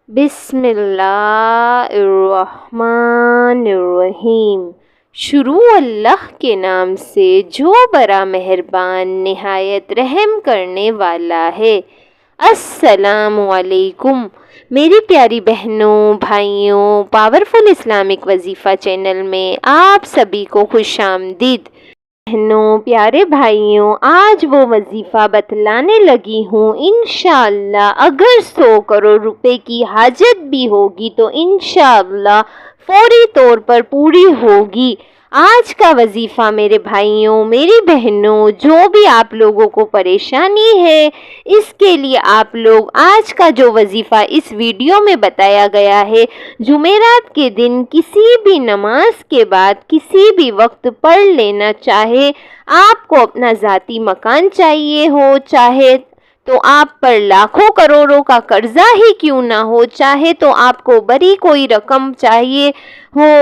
بسم اللہ الرحمن الرحیم۔ شروع اللہ کے نام سے جو بڑا مہربان نہایت رحم کرنے والا ہے۔ السلام علیکم میری پیاری بہنوں بھائیوں، پاورفل اسلامک وظیفہ چینل میں آپ سبھی کو خوش آمدید۔ بہنوں پیارے بھائیوں، آج وہ وظیفہ بتلانے لگی ہوں۔ انشاءاللہ اگر 100 کروڑ روپے کی حاجت بھی ہوگی تو انشاءاللہ فوری طور پر پوری ہوگی۔ آج کا وظیفہ میرے بھائیوں میری بہنوں، جو بھی آپ لوگوں کو پریشانی ہے، اس کے لیے آپ لوگ آج کا جو وظیفہ اس ویڈیو میں بتایا گیا ہے، جمعرات کے دن کسی بھی نماز کے بعد کسی بھی وقت پڑھ لینا، چاہے آپ کو اپنا ذاتی مکان چاہیے ہو، چاہے تو آپ پر لاکھوں کروڑوں کا قرضہ ہی کیوں نہ ہو، چاہے تو آپ کو بڑی کوئی رقم چاہیے ہو،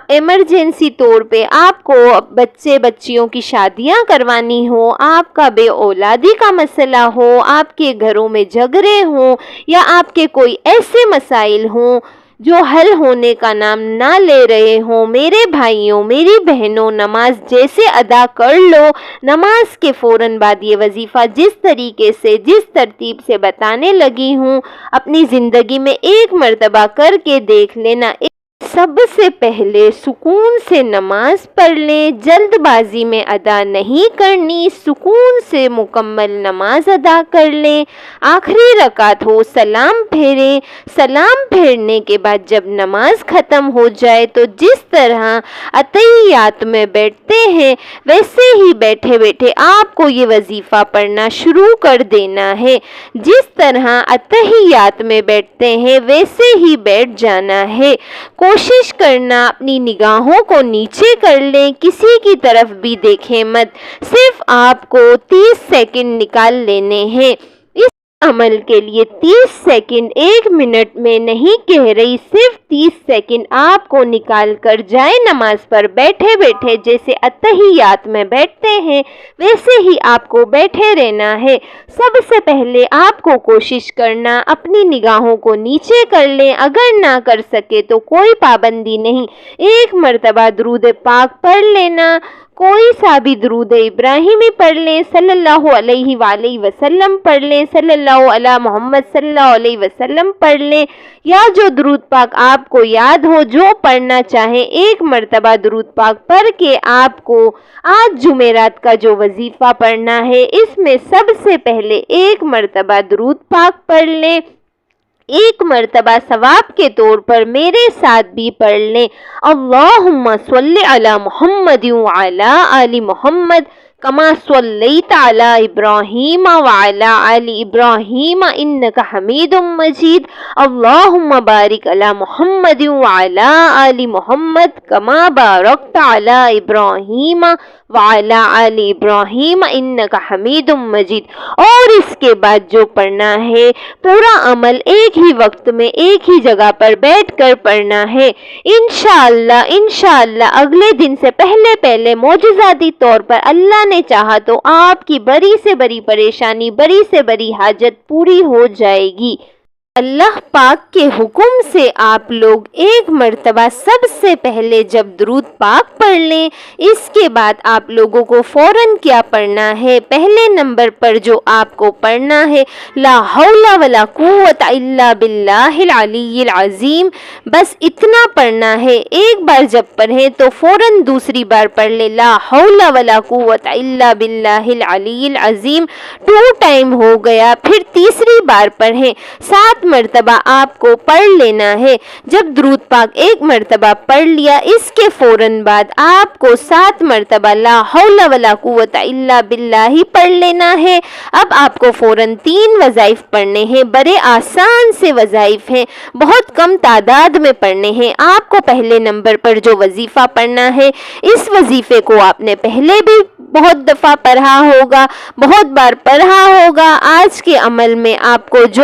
ایمرجنسی طور پہ آپ کو بچے بچیوں کی شادیاں کروانی ہو، آپ کا بے اولادی کا مسئلہ ہو، آپ کے گھروں میں جھگڑے ہوں، یا آپ کے کوئی ایسے مسائل ہوں جو حل ہونے کا نام نہ لے رہے ہوں، میرے بھائیوں میری بہنوں، نماز جیسے ادا کر لو۔ نماز کے فوراً بعد یہ وظیفہ جس طریقے سے جس ترتیب سے بتانے لگی ہوں، اپنی زندگی میں ایک مرتبہ کر کے دیکھ لینا۔ سب سے پہلے سکون سے نماز پڑھ لیں، جلد بازی میں ادا نہیں کرنی، سکون سے مکمل نماز ادا کر لیں۔ آخری رکعت ہو سلام پھیریں، سلام پھیرنے کے بعد جب نماز ختم ہو جائے تو جس طرح اتحیات میں بیٹھتے ہیں ویسے ہی بیٹھے بیٹھے آپ کو یہ وظیفہ پڑھنا شروع کر دینا ہے۔ جس طرح اتحیات میں بیٹھتے ہیں ویسے ہی بیٹھ جانا ہے۔ کوشش کرنا اپنی نگاہوں کو نیچے کر لیں، کسی کی طرف بھی دیکھیں مت، صرف آپ کو 30 سیکنڈ نکال لینے ہیں۔ اس عمل کے لیے 30 سیکنڈ 1 منٹ میں نہیں کہہ رہی، صرف 30 سیکنڈ آپ کو نکال کر جائے نماز پر بیٹھے بیٹھے جیسے اتحیات میں بیٹھتے ہیں ویسے ہی آپ کو بیٹھے رہنا ہے۔ سب سے پہلے آپ کو کوشش کرنا اپنی نگاہوں کو نیچے کر لیں، اگر نہ کر سکے تو کوئی پابندی نہیں، ایک مرتبہ درود پاک پڑھ لینا، کوئی سا بھی درود ابراہیمی پڑھ لیں، صلی اللہ علیہ وآلہ وسلم پڑھ لیں، صلی اللہ علی محمد صلی اللہ علیہ وسلم پڑھ لیں، یا جو درود پاک آپ کو یاد ہو جو پڑھنا چاہیں، ایک مرتبہ درود پاک پڑھ کے آپ کو آج جمعرات کا جو وظیفہ پڑھنا ہے اس میں سب سے پہلے ایک مرتبہ درود پاک پڑھ لیں۔ ایک مرتبہ ثواب کے طور پر میرے ساتھ بھی پڑھ لیں، اللہم صلی علی محمد وعلی آل محمد کما صلیت علی ابراہیم وعلی آل ابراہیم انک حمید مجید، اللہم بارک علی محمد وعلی آل محمد کما بارکت علی ابراہیم وعلی آل ابراہیم انک حمید مجید۔ اور اس کے بعد جو پڑھنا ہے پورا عمل ایک ہی وقت میں ایک ہی جگہ پر بیٹھ کر پڑھنا ہے۔ انشاءاللہ اگلے دن سے پہلے معجزاتی طور پر اللہ نے چاہا تو آپ کی بڑی سے بڑی پریشانی، بڑی سے بڑی حاجت پوری ہو جائے گی۔ اللہ پاک کے حکم سے آپ لوگ ایک مرتبہ سب سے پہلے جب درود پاک پڑھ لیں، اس کے بعد آپ لوگوں کو فوراً کیا پڑھنا ہے، پہلے نمبر پر جو آپ کو پڑھنا ہے، لا حول ولا قوت الا باللہ العلی العظیم، بس اتنا پڑھنا ہے۔ ایک بار جب پڑھیں تو فوراً دوسری بار پڑھ لیں، لا حول ولا قوت الا باللہ العلی العظیم، 2 ٹائم ہو گیا، پھر تیسری بار پڑھیں، 7 مرتبہ آپ کو پڑھ لینا ہے۔ جب درود پاک ایک مرتبہ پڑھ لیا، اس کے فوراً بعد آپ کو 7 مرتبہ لا حول ولا قوت الا باللہ پڑھ لینا ہے۔ اب آپ کو فوراً 3 وظائف پڑھنے ہیں، بڑے آسان سے وظائف ہیں، بہت کم تعداد میں پڑھنے ہیں۔ آپ کو پہلے نمبر پر جو وظیفہ پڑھنا ہے، اس وظیفے کو آپ نے پہلے بھی بہت دفعہ پڑھا ہوگا، بہت بار پڑھا ہوگا۔ آج کے عمل میں آپ کو جو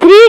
3